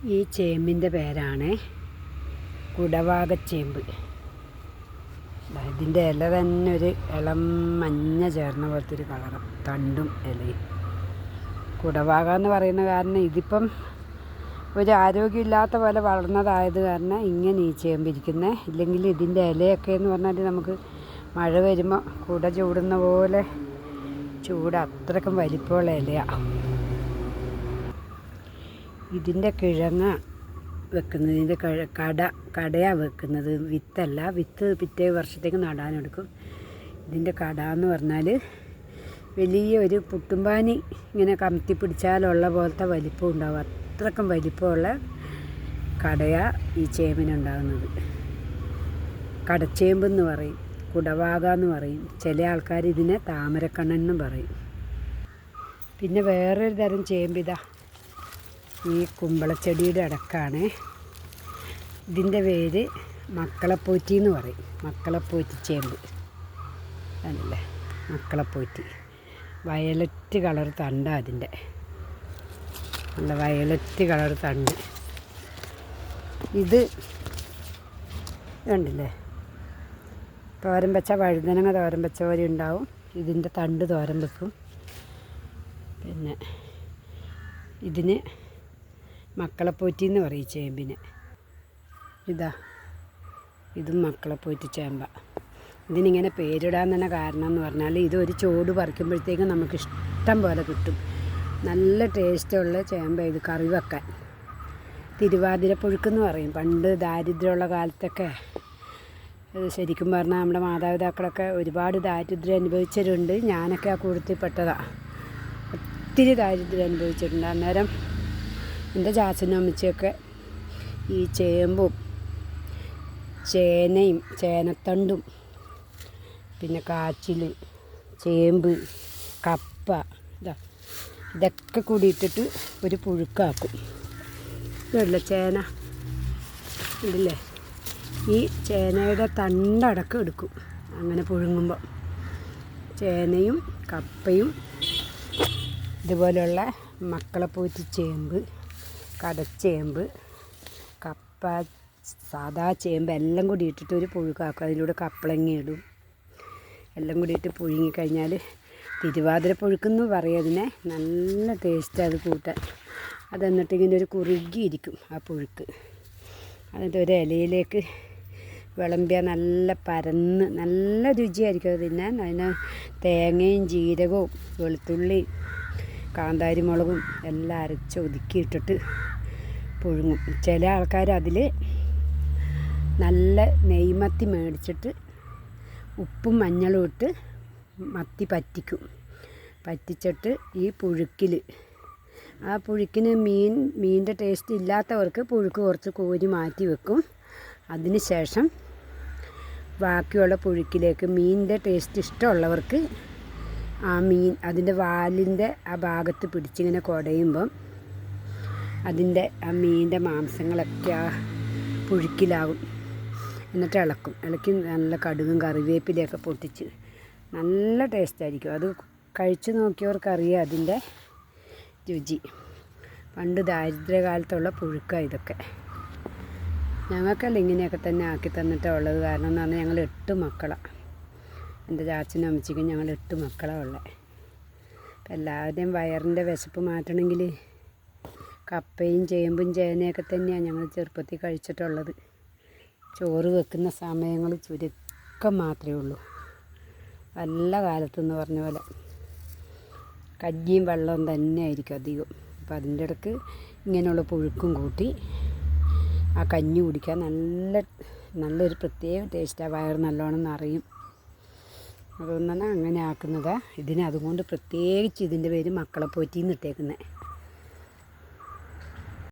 ഈ ചേമ്പിൻ്റെ പേരാണ് കുടവാകച്ചേമ്പ്. ഇതിൻ്റെ ഇല തന്നെ ഒരു ഇളം മഞ്ഞ ചേർന്ന പോലത്തെ ഒരു കളറും തണ്ടും ഇലയും. കുടവാക എന്ന് പറയുന്ന കാരണം ഇതിപ്പം ഒരു ആരോഗ്യമില്ലാത്ത പോലെ വളർന്നതായത് കാരണം ഇങ്ങനെ ഈ ചേമ്പിരിക്കുന്നത്. ഇല്ലെങ്കിൽ ഇതിൻ്റെ ഇലയൊക്കെ എന്ന് പറഞ്ഞാൽ നമുക്ക് മഴ വരുമ്പോൾ കുട ചൂടുന്ന പോലെ ചൂട് അത്രയ്ക്കും വലിപ്പമുള്ള ഇലയാണ്. ഇതിൻ്റെ കിഴങ്ങ വെക്കുന്നത്, ഇതിൻ്റെ കടയാണ് വെക്കുന്നത്, വിത്തല്ല. വിത്ത് പിറ്റേ വർഷത്തേക്ക് നടാനെടുക്കും. ഇതിൻ്റെ കട എന്ന് പറഞ്ഞാൽ വലിയ ഒരു പുട്ടുംപാനി ഇങ്ങനെ കമത്തി പിടിച്ചാലുള്ള പോലത്തെ വലിപ്പം ഉണ്ടാവും. അത്രയ്ക്കും വലിപ്പമുള്ള കടയാണ് ഈ ചേമ്പിനുണ്ടാകുന്നത്. കടച്ചേമ്പെന്ന് പറയും, കുടവാക എന്ന് പറയും. ചില ആൾക്കാർ ഇതിനെ താമരക്കണ്ണൻ എന്നും പറയും. പിന്നെ വേറൊരു തരം ചേമ്പിതാ ഈ കുമ്പളച്ചെടിയുടെ അടക്കാണ്. ഇതിൻ്റെ പേര് മക്കളപ്പോറ്റി എന്ന് പറയും. മക്കളപ്പോറ്റി ചേമ്പ് അതല്ലേ, മക്കളപ്പോറ്റി. വയലറ്റ് കളർ തണ്ടാണ് അതിൻ്റെ, നല്ല വയലറ്റ് കളർ തണ്ട്. ഇത് കണ്ടില്ലേ, തോരൻ വെച്ച വഴുതനങ്ങ തോരൻ വെച്ച പോലെ ഉണ്ടാവും. ഇതിൻ്റെ തണ്ട് തോരൻ വെക്കും. പിന്നെ ഇതിന് മക്കളപ്പോറ്റി എന്ന് പറയും ചേമ്പിന്. ഇതും മക്കളപ്പോറ്റി ചേമ്പ. ഇതിനിങ്ങനെ പേരിടാൻ തന്നെ കാരണം എന്ന് പറഞ്ഞാൽ ഇതൊരു ചോട് പറിക്കുമ്പോഴത്തേക്കും നമുക്ക് ഇഷ്ടം പോലെ കിട്ടും. നല്ല ടേസ്റ്റുള്ള ചേമ്പ ഇത് കറി വെക്കാൻ. തിരുവാതിരപ്പുഴുക്കെന്ന് പറയും. പണ്ട് ദാരിദ്ര്യമുള്ള കാലത്തൊക്കെ ശരിക്കും പറഞ്ഞാൽ നമ്മുടെ മാതാപിതാക്കളൊക്കെ ഒരുപാട് ദാരിദ്ര്യം അനുഭവിച്ചവരുണ്ട്. ഞാനൊക്കെ ആ കൂട്ടത്തിൽപ്പെട്ടതാണ്. ഒത്തിരി ദാരിദ്ര്യം അനുഭവിച്ചിട്ടുണ്ട്. അന്നേരം എൻ്റെ ചാച്ചനും അമ്മച്ചിയൊക്കെ ഈ ചേമ്പും ചേനയും ചേനത്തണ്ടും പിന്നെ കാച്ചിൽ, ചേമ്പ്, കപ്പ ഇതൊക്കെ കൂടി ഇട്ടിട്ട് ഒരു പുഴുക്കാക്കും. ഇതല്ലേ ചേന, ഇല്ലേ, ഈ ചേനയുടെ തണ്ടടക്കം എടുക്കും അങ്ങനെ പുഴുങ്ങുമ്പോൾ. ചേനയും കപ്പയും ഇതുപോലെയുള്ള മക്കളപ്പോറ്റി ചേമ്പ്, കടച്ചേമ്പ്, കപ്പ, സാദാ ചേമ്പ് എല്ലാം കൂടി ഇട്ടിട്ട് ഒരു പുഴുക്കാക്കും. അതിലൂടെ കപ്പളങ്ങ ഇടും. എല്ലാം കൂടി ഇട്ട് പുഴുങ്ങിക്കഴിഞ്ഞാൽ തിരുവാതിര പുഴുക്കെന്ന് പറയും അതിനെ. നല്ല ടേസ്റ്റ് അത് കൂട്ടാൻ. അതെന്നിട്ട് ഇങ്ങനെ ഒരു കുറുകിയിരിക്കും ആ പുഴുക്ക്. എന്നിട്ട് ഒരു ഇലയിലേക്ക് വിളമ്പിയാൽ നല്ല പരന്ന് നല്ല രുചിയായിരിക്കും അത് തിന്നാൻ. അതിന് തേങ്ങയും ജീരകവും വെളുത്തുള്ളിയും കാന്താരി മുളകും എല്ലാം അരച്ച് ഒതുക്കിയിട്ടിട്ട് പുഴുങ്ങും. ചില ആൾക്കാർ അതിൽ നല്ല നെയ്മത്തി മേടിച്ചിട്ട് ഉപ്പും മഞ്ഞളും ഇട്ട് മത്തി പറ്റിച്ചിട്ട് ഈ പുഴുക്കിൽ, ആ പുഴുക്കിന് മീനിൻ്റെ ടേസ്റ്റ് ഇല്ലാത്തവർക്ക് പുഴുക്ക് കുറച്ച് കോരി മാറ്റി വെക്കും. അതിന് ശേഷം ബാക്കിയുള്ള പുഴുക്കിലേക്ക് മീനിൻ്റെ ടേസ്റ്റ് ഇഷ്ടമുള്ളവർക്ക് ആ മീൻ അതിൻ്റെ വാലിൻ്റെ ആ ഭാഗത്ത് പിടിച്ചിങ്ങനെ കുടയുമ്പം അതിൻ്റെ ആ മീനിൻ്റെ മാംസങ്ങളൊക്കെ ആ പുഴുക്കിലാവും. എന്നിട്ട് ഇളക്കി നല്ല കടുകും കറിവേപ്പിലയൊക്കെ പൊട്ടിച്ച് നല്ല ടേസ്റ്റായിരിക്കും. അത് കഴിച്ചു നോക്കിയവർക്കറിയാം അതിൻ്റെ രുചി. പണ്ട് ദാരിദ്ര്യകാലത്തുള്ള പുഴുക്കാണ് ഇതൊക്കെ. ഞങ്ങൾക്കല്ല ഇങ്ങനെയൊക്കെ തന്നെ ആക്കി തന്നിട്ടുള്ളത്. കാരണം എന്ന് പറഞ്ഞാൽ ഞങ്ങൾ 8 മക്കളാണ്. എൻ്റെ ചാച്ചനും അമ്മച്ചിക്കും ഞങ്ങൾ 8 മക്കളാണ് ഉള്ളത്. അപ്പം എല്ലാവരുടെയും വയറിൻ്റെ വിശപ്പ് മാറ്റണമെങ്കിൽ കപ്പയും ചേമ്പും ചേനയൊക്കെ തന്നെയാണ് ഞങ്ങൾ ചെറുപ്പത്തിൽ കഴിച്ചിട്ടുള്ളത്. ചോറ് വെക്കുന്ന സമയങ്ങൾ ചുരുക്കം മാത്രമേ ഉള്ളൂ. നല്ല കാലത്തെന്ന് പറഞ്ഞ പോലെ കഞ്ഞിയും വെള്ളവും തന്നെ ആയിരിക്കും അധികം. അപ്പം അതിൻ്റെ ഇടയ്ക്ക് ഇങ്ങനെയുള്ള പുഴുക്കും കൂട്ടി ആ കഞ്ഞി കുടിക്കാൻ നല്ലൊരു പ്രത്യേക ടേസ്റ്റാണ്. വയറ് നല്ലോണം നിറയും. അതുകൊണ്ടാണ് അങ്ങനെ ആക്കുന്നത്. ഇതിന് അതുകൊണ്ട് പ്രത്യേകിച്ച് ഇതിൻ്റെ പേര് മക്കളപ്പോറ്റി എന്ന് ഇട്ടേക്കുന്നത്.